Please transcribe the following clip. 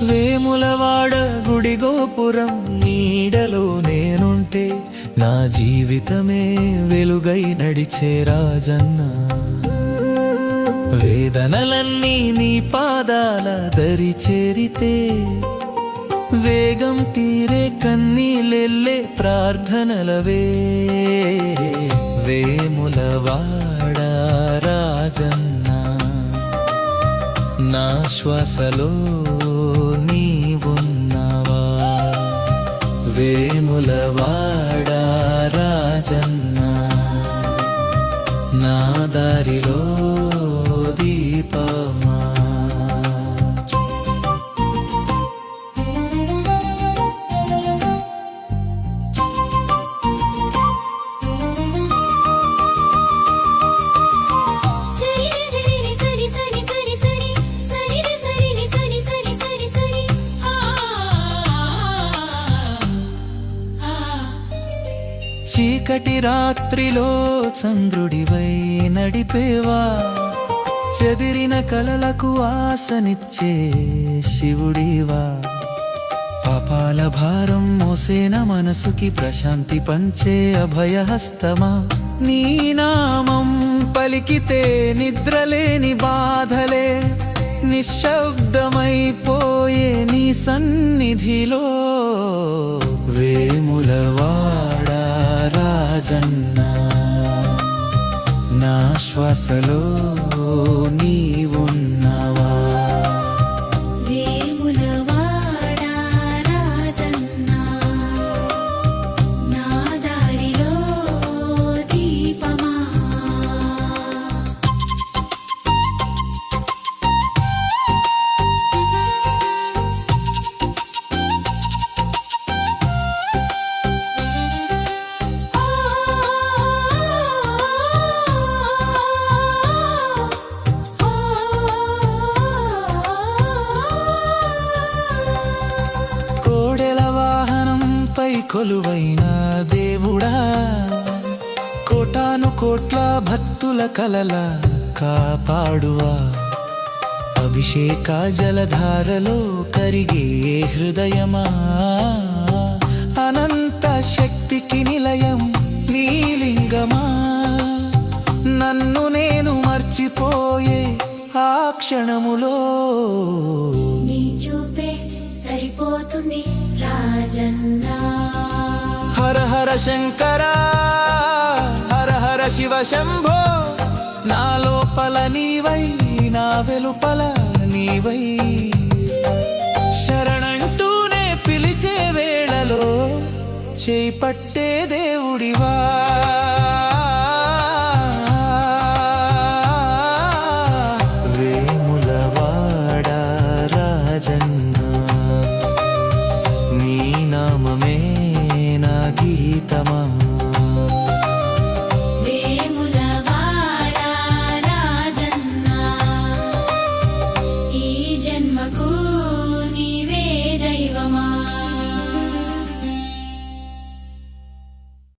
వేములవాడ గుడి గోపురం నీడలో నేనుంటే నా జీవితమే వెలుగై నడిచే రాజన్న. వేదనలన్నీ నీ పాదాల దరి చేరితే వేగం తీరే కన్నీళ్ళెల్లే ప్రార్థనలవే. వేములవాడ రాజన్న నా శ్వాసలో నీవున్నావా. వేములవాడ రాజన్న నా దారిలో దీపమా. చీకటి రాత్రిలో చంద్రుడివై నడిపేవా, చెదిరిన కలలకు ఆశనిచ్చే శివుడివా. పాపాల భారం మోసేన మనసుకి ప్రశాంతి పంచే అభయహస్తమా. నీ నామం పలికితే నిద్రలేని బాధలే నిశ్శబ్దమైపోయే నీ సన్నిధిలో. వేములవాడ రాజన్న నా శ్వాసలో నీవున్నావా. వేములవాడ రాజన్న నా దారిలో దీపమా. కొలువైన దేవుడా, కోటాను కోట్ల భక్తుల కలల కాపాడువా. అభిషేక జలధారలో కరిగే హృదయమా, అనంత శక్తికి నిలయం నీలింగమా. నన్ను నేను మర్చిపోయే ఆ క్షణములో నీ చూపే సరిపోతుంది రాజన్నా. హర హర శంకర హర హర శివ శంభో. నా లోపల నీవై నా వెలుపల నీవై, శరణంటూనే పిలిచే వేళలో చేపట్టే దేవుడివా.